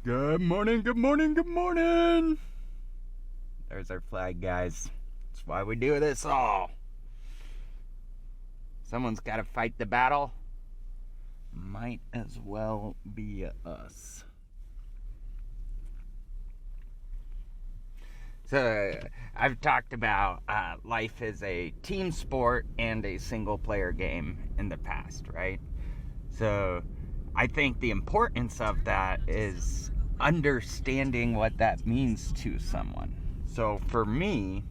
Good morning, good morning, good morning. There's our flag, guys. That's why we do this all. Someone's got to fight the battle. Might as well be us. So, I've talked about life as a team sport and a single player game in the past, right? So, I think the importance of that is understanding what that means to someone. So, for me,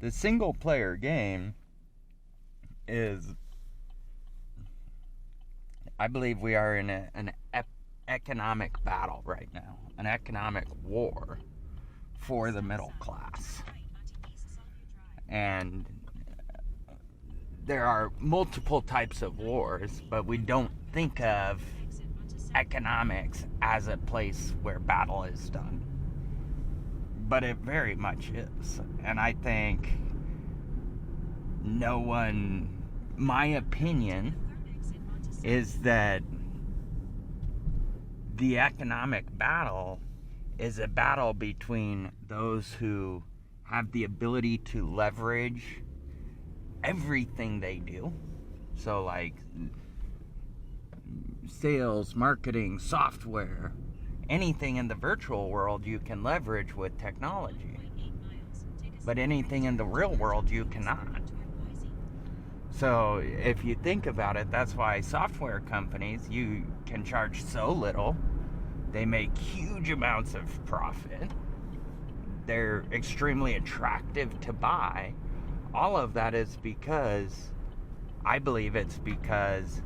the single player game is, I believe we are in an economic battle right now, an economic war for the middle class. And there are multiple types of wars, but we don't think of economics as a place where battle is done. But it very much is. And I think my opinion is that the economic battle is a battle between those who have the ability to leverage everything they do. So, like sales, marketing, software, anything in the virtual world you can leverage with technology. But anything in the real world you cannot. So if you think about it, that's why software companies, you can charge so little. They make huge amounts of profit. They're extremely attractive to buy. All of that is because, I believe it's because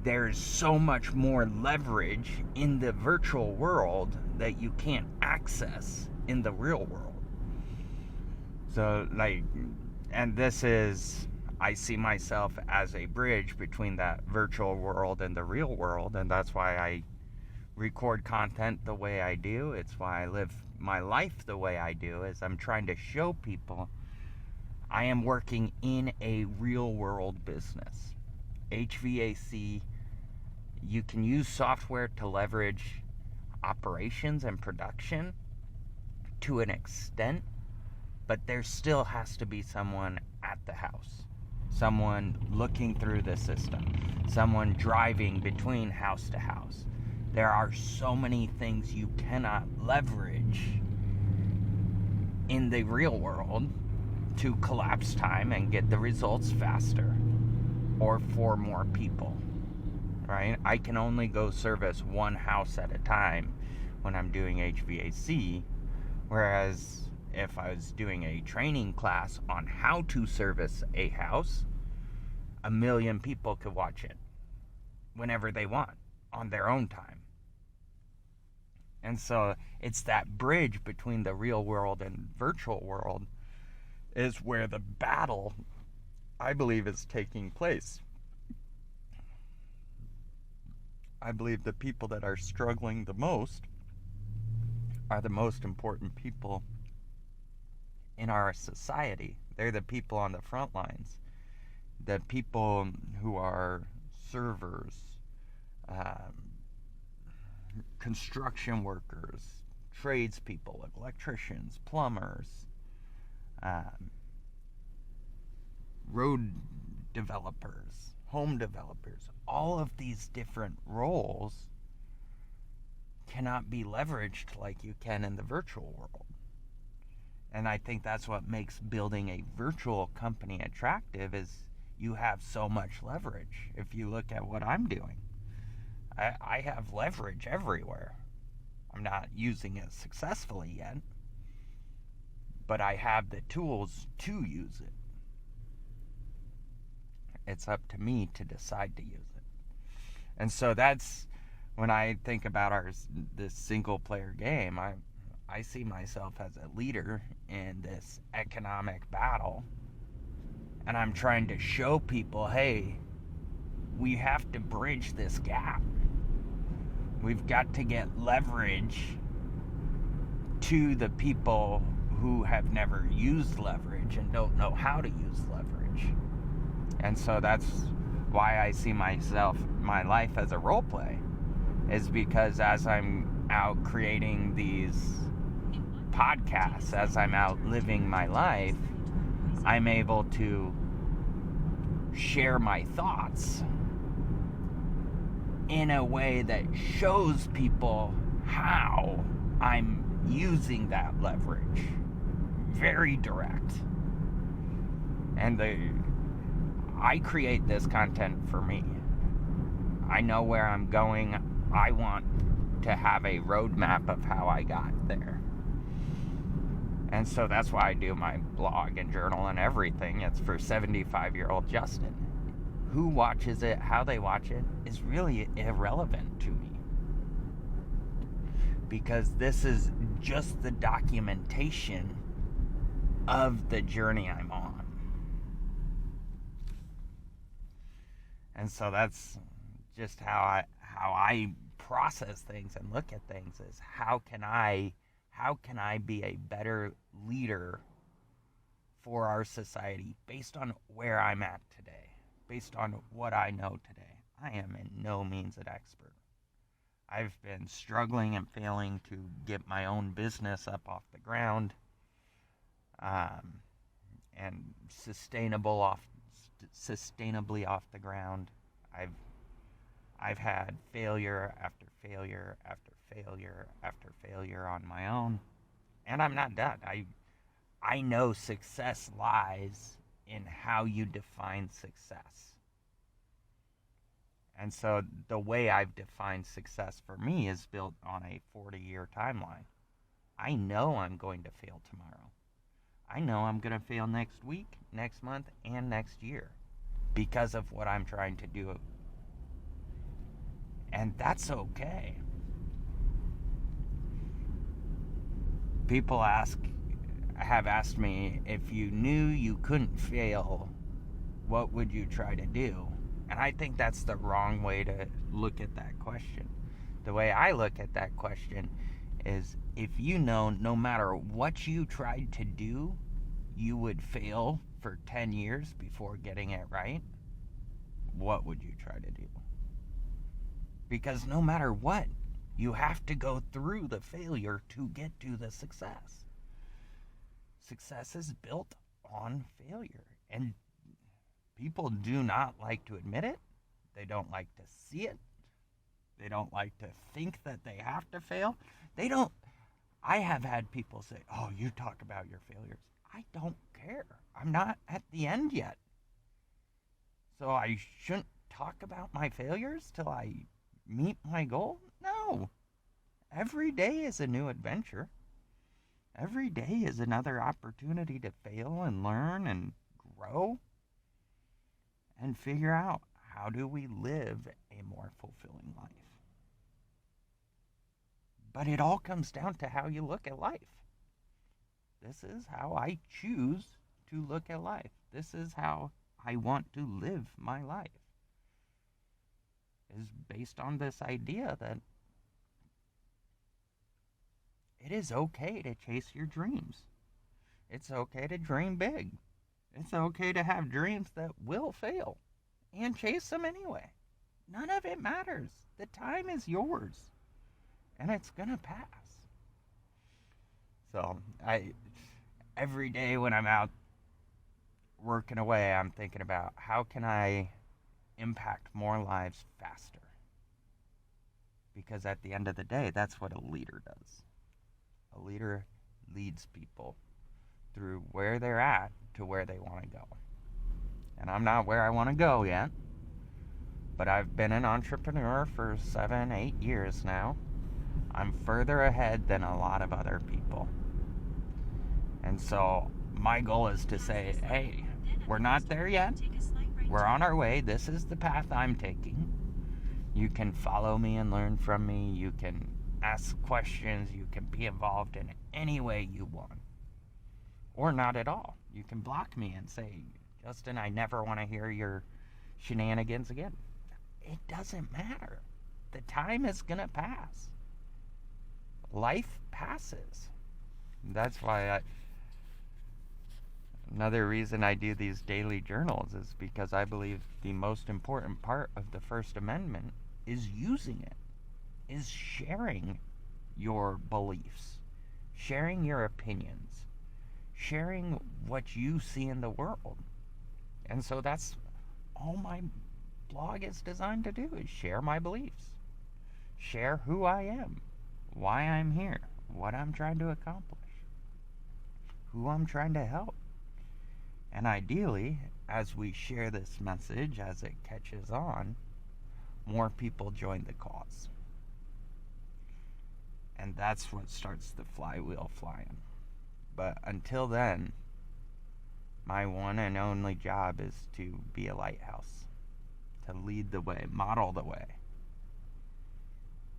there's so much more leverage in the virtual world that you can't access in the real world. So, and this is, I see myself as a bridge between that virtual world and the real world, and that's why I record content the way I do. It's why I live my life the way I do, is I'm trying to show people I am working in a real world business. HVAC, you can use software to leverage operations and production to an extent, but there still has to be someone at the house, someone looking through the system, someone driving between house to house. There are so many things you cannot leverage in the real world to collapse time and get the results faster or for more people, right? I can only go service one house at a time when I'm doing HVAC, whereas if I was doing a training class on how to service a house, 1 million people could watch it whenever they want on their own time. And so it's that bridge between the real world and virtual world is where the battle, I believe, is taking place. I believe the people that are struggling the most are the most important people in our society. They're the people on the front lines, the people who are servers, construction workers, tradespeople, electricians, plumbers, road developers, home developers. All of these different roles cannot be leveraged like you can in the virtual world. And I think that's what makes building a virtual company attractive, is you have so much leverage. If you look at what I'm doing, I have leverage everywhere. I'm not using it successfully yet, but I have the tools to use it. It's up to me to decide to use it. And so that's when I think about this single player game. I see myself as a leader in this economic battle, and I'm trying to show people, hey, we have to bridge this gap. We've got to get leverage to the people who have never used leverage and don't know how to use leverage. And so that's why I see my life as a role play. is because as I'm out creating these podcasts, as I'm out living my life, I'm able to share my thoughts in a way that shows people how I'm using that leverage. Very direct. And I create this content for me. I know where I'm going. I want to have a roadmap of how I got there. And so that's why I do my blog and journal and everything. It's for 75-year-old Justin. Who watches it, how they watch it, is really irrelevant to me. Because this is just the documentation of the journey I'm on. And so that's just how I process things and look at things, is how can I be a better leader for our society based on where I'm at today, based on what I know today. I am in no means an expert. I've been struggling and failing to get my own business up off the ground, and sustainably off the ground. I've had failure after failure after failure after failure on my own, and I'm not done. I know success lies in how you define success. And so the way I've defined success for me is built on a 40-year timeline. I know I'm going to fail tomorrow. I know I'm going to fail next week, next month, and next year because of what I'm trying to do. And that's okay. People have asked me, if you knew you couldn't fail, what would you try to do? And I think that's the wrong way to look at that question. The way I look at that question is, if you know no matter what you tried to do, you would fail for 10 years before getting it right, what would you try to do? Because no matter what, you have to go through the failure to get to the success. Success is built on failure. And people do not like to admit it. They don't like to see it. They don't like to think that they have to fail. I have had people say, oh, you talk about your failures. I don't care. I'm not at the end yet. So I shouldn't talk about my failures till I meet my goal? No. Every day is a new adventure. Every day is another opportunity to fail and learn and grow and figure out, how do we live a more fulfilling life? But it all comes down to how you look at life. This is how I choose to look at life. This is how I want to live my life. Is based on this idea that it is okay to chase your dreams. It's okay to dream big. It's okay to have dreams that will fail and chase them anyway. None of it matters. The time is yours and it's gonna pass. So every day when I'm out working away, I'm thinking about, how can I impact more lives faster? Because at the end of the day, that's what a leader does. A leader leads people through where they're at to where they want to go. And I'm not where I want to go yet, but I've been an entrepreneur for 7-8 years now. I'm further ahead than a lot of other people. And so my goal is to say, hey, we're not there yet. We're on our way. This is the path I'm taking. You can follow me and learn from me. You can ask questions. You can be involved in any way you want. Or not at all. You can block me and say, Justin, I never want to hear your shenanigans again. It doesn't matter. The time is going to pass. Life passes. That's why another reason I do these daily journals is because I believe the most important part of the First Amendment is using it. is sharing your beliefs, sharing your opinions, sharing what you see in the world. And so that's all my blog is designed to do, is share my beliefs, share who I am, why I'm here, what I'm trying to accomplish, who I'm trying to help. And ideally, as we share this message, as it catches on, more people join the cause. And that's what starts the flywheel flying. But until then, my one and only job is to be a lighthouse, to lead the way, model the way,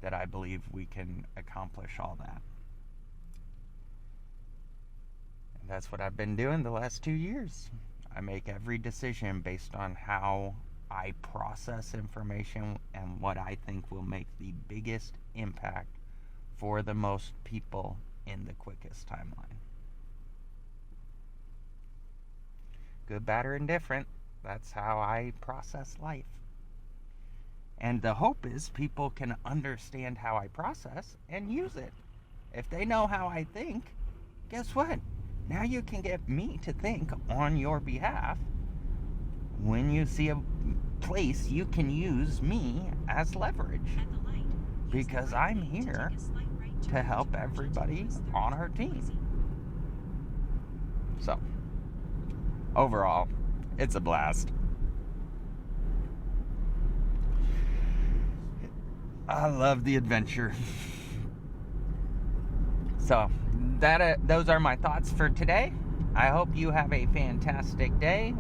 that I believe we can accomplish all that. And that's what I've been doing the last 2 years. I make every decision based on how I process information and what I think will make the biggest impact for the most people in the quickest timeline. Good, bad, or indifferent, that's how I process life. And the hope is people can understand how I process and use it. If they know how I think, guess what? Now you can get me to think on your behalf. When you see a place, you can use me as leverage. Because I'm here to help everybody on our team. So, overall, it's a blast. I love the adventure. So, those are my thoughts for today. I hope you have a fantastic day.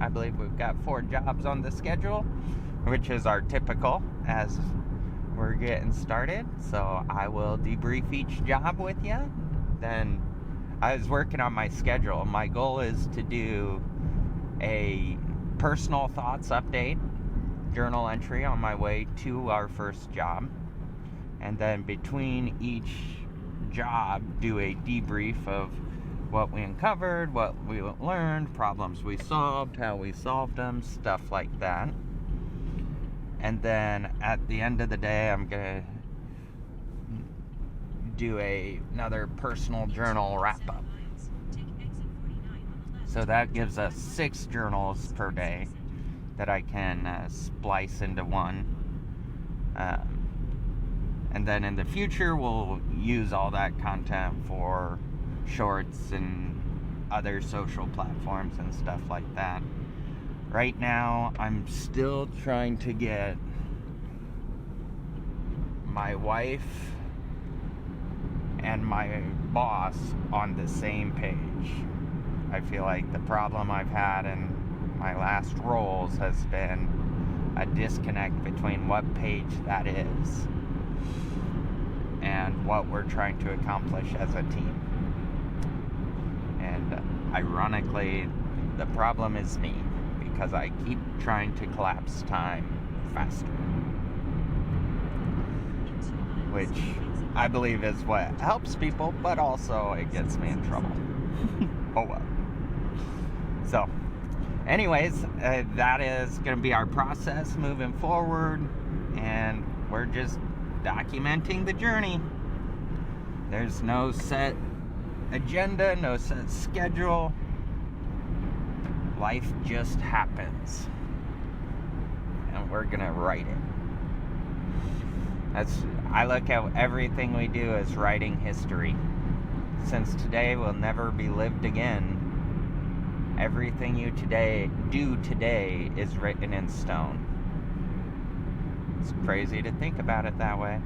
I believe we've got 4 jobs on the schedule, which is our typical as we're getting started. So I will debrief each job with you. Then I was working on my schedule. My goal is to do a personal thoughts update, journal entry on my way to our first job. And then between each job, do a debrief of what we uncovered, what we learned, problems we solved, how we solved them, stuff like that. And then at the end of the day, I'm going to do another personal journal wrap-up. So that gives us 6 journals per day that I can splice into one. And then in the future, we'll use all that content for shorts and other social platforms and stuff like that. Right now, I'm still trying to get my wife and my boss on the same page. I feel like the problem I've had in my last roles has been a disconnect between what page that is and what we're trying to accomplish as a team. And ironically, the problem is me, because I keep trying to collapse time faster, which I believe is what helps people, but also it gets me in trouble. Oh well. So, anyways, that is going to be our process moving forward, and we're just documenting the journey. There's no set agenda, no set schedule. Life just happens, and we're gonna write it. I look at everything we do as writing history. Since today will never be lived again, everything you do today is written in stone. It's crazy to think about it that way.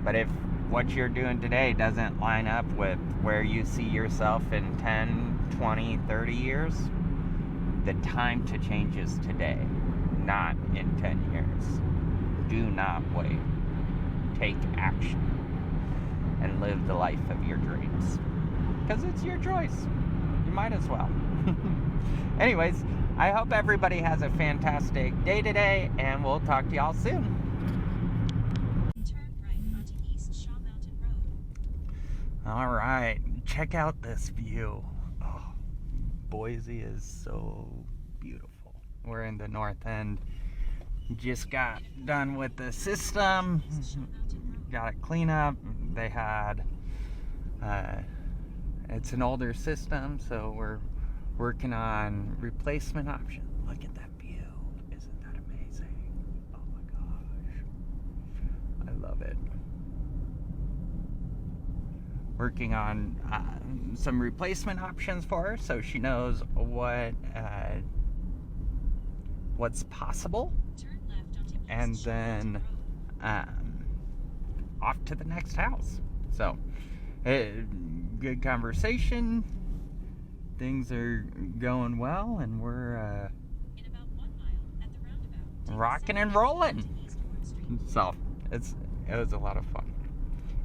But if what you're doing today doesn't line up with where you see yourself in 10, 20, 30 years, the time to change is today, not in 10 years. Do not wait. Take action and live the life of your dreams. Because it's your choice. You might as well. Anyways, I hope everybody has a fantastic day today, and we'll talk to y'all soon. Turn right onto East Shaw Mountain Road. All right, check out this view. Oh, Boise is so beautiful. We're in the north end, just got done with the system, got a cleanup. They had, it's an older system, so we're working on replacement options. Look at that view. Isn't that amazing? Oh my gosh. I love it. Working on some replacement options for her so she knows what's possible. Turn left onto East And Shaw Mountain then Road. off to the next house. So, good conversation. Things are going well, and we're In about 1 mile at the roundabout, take a rocking and southeast rolling. left to East Court Street. So it was a lot of fun.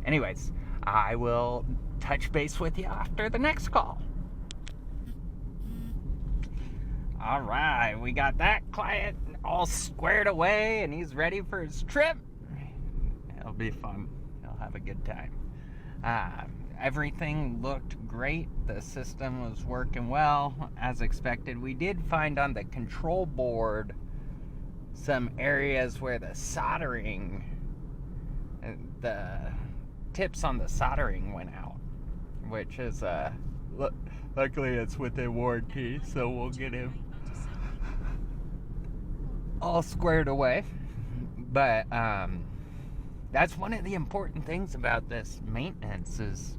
Anyways, I will touch base with you after the next call. All right, we got that client all squared away, and he's ready for his trip. It'll be fun. He'll have a good time. Everything looked great. The system was working well, as expected. We did find on the control board some areas where the soldering, the tips on the soldering went out, which is, luckily it's within warranty, so we'll get him all squared away. But that's one of the important things about this maintenance is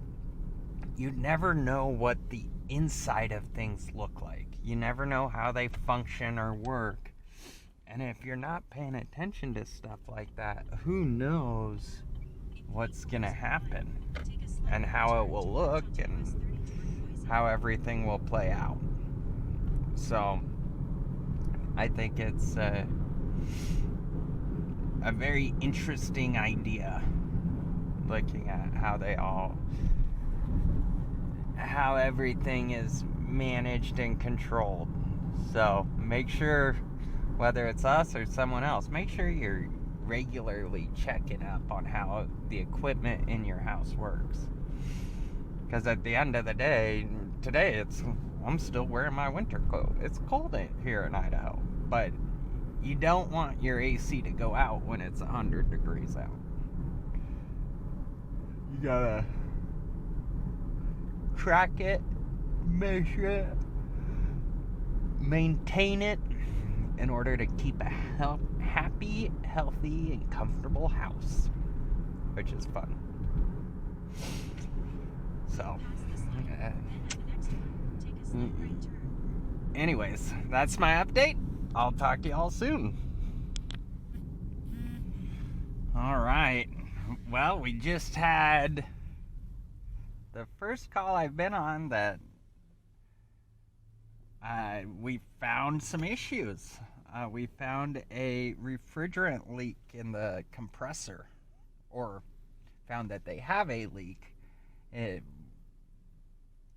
you never know what the inside of things look like. You never know how they function or work. And if you're not paying attention to stuff like that, who knows what's gonna happen and how it will look and how everything will play out. So I think it's a very interesting idea, looking at how everything is managed and controlled. So make sure, whether it's us or someone else, make sure you're regularly checking up on how the equipment in your house works. Because at the end of the day, today I'm still wearing my winter coat. It's cold here in Idaho, but you don't want your AC to go out when it's 100 degrees out. You gotta track it, measure it, maintain it in order to keep a happy, healthy, and comfortable house, which is fun. So, anyways, that's my update. I'll talk to y'all soon. All right. Well, we just had the first call I've been on that we found some issues. We found a refrigerant leak in the compressor, or found that they have a leak.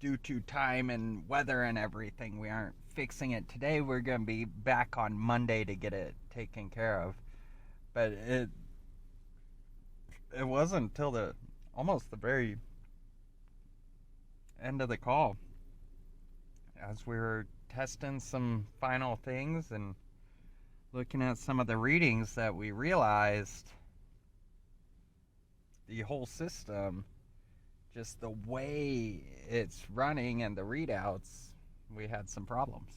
Due to time and weather and everything, we aren't fixing it today. We're going to be back on Monday to get it taken care of. But it wasn't until almost the very end of the call, as we were testing some final things and looking at some of the readings, that we realized the whole system, just the way it's running and the readouts, we had some problems.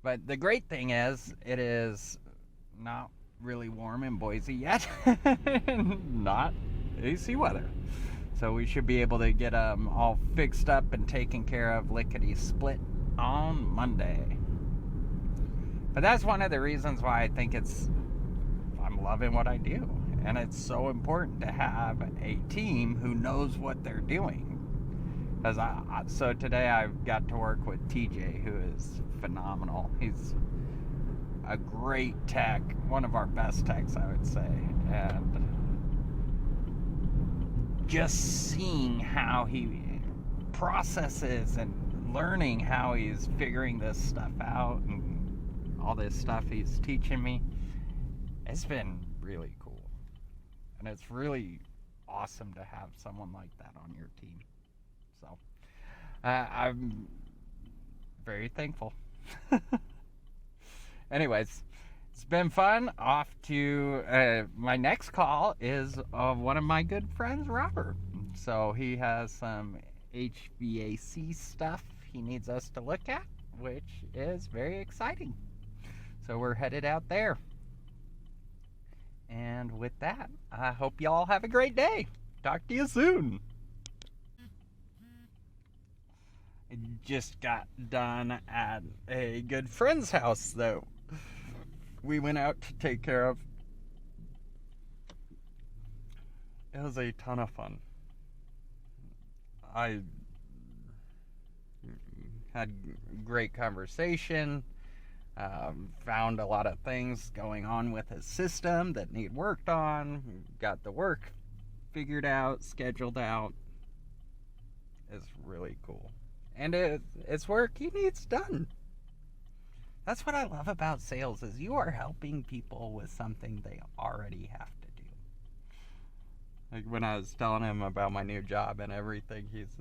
But the great thing is, it is not really warm in Boise yet. Not AC weather. So we should be able to get them all fixed up and taken care of lickety split on Monday. But that's one of the reasons why I think I'm loving what I do. And it's so important to have a team who knows what they're doing. So today I got to work with TJ, who is phenomenal. He's a great tech, one of our best techs, I would say. And just seeing how he processes and learning how he's figuring this stuff out and all this stuff he's teaching me, it's been really cool. And it's really awesome to have someone like that on your team. So, I'm very thankful. Anyways, It's been fun. Off to my next call is one of my good friends, Robert. So he has some HVAC stuff he needs us to look at, which is very exciting. So we're headed out there. And with that, I hope y'all have a great day. Talk to you soon. I just got done at a good friend's house, though. We went out to take care of. It was a ton of fun. I had great conversation. Found a lot of things going on with his system that need worked on. Got the work figured out, scheduled out. It's really cool. And it's work he needs done. That's what I love about sales, is you are helping people with something they already have to do. Like when I was telling him about my new job and everything, he's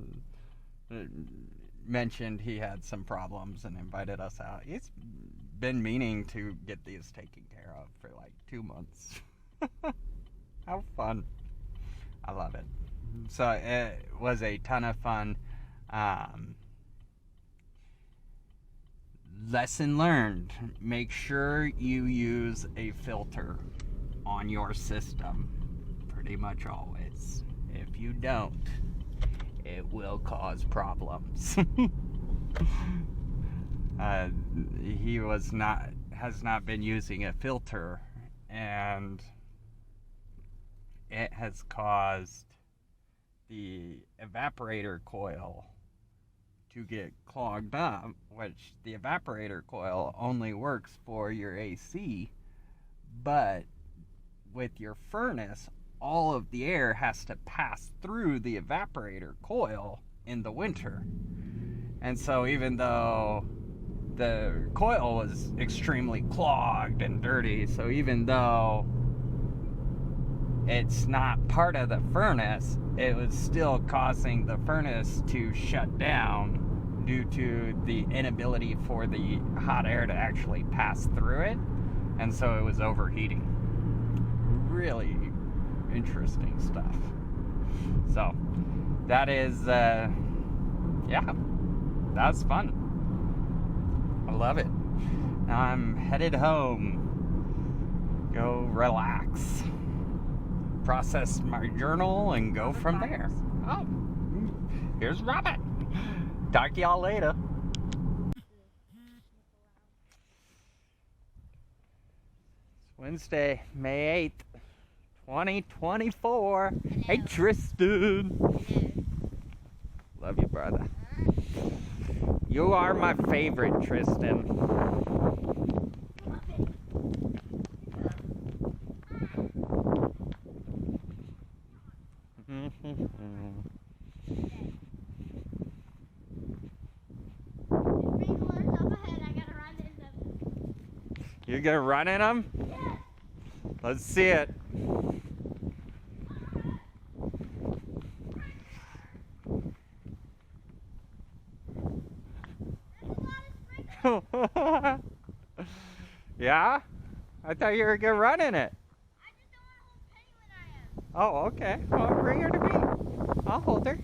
mentioned he had some problems and invited us out. He's been meaning to get these taken care of for like 2 months. How fun. I love it. So it was a ton of fun. Lesson learned. Make sure you use a filter on your system. Pretty much always. If you don't, it will cause problems. He has not been using a filter, and it has caused the evaporator coil to get clogged up, which the evaporator coil only works for your AC, but with your furnace, all of the air has to pass through the evaporator coil in the winter. And so even though the coil was extremely clogged and dirty, so even though it's not part of the furnace, it was still causing the furnace to shut down due to the inability for the hot air to actually pass through it, and so it was overheating. Really interesting stuff. So that is yeah, that's fun. I love it. Now I'm headed home, go relax, process my journal, and go from there. Oh, here's Robert. Talk to y'all later. It's Wednesday, May 8th, 2024. Hello. Hey, Tristan. Hello. Love you, brother. You are my favorite, Tristan. You gonna run in them? Yes. Let's see it. Yeah? I thought you were gonna run in it. I just don't want to hold Penny when I am. Oh, okay. Well, bring her to me. I'll hold her.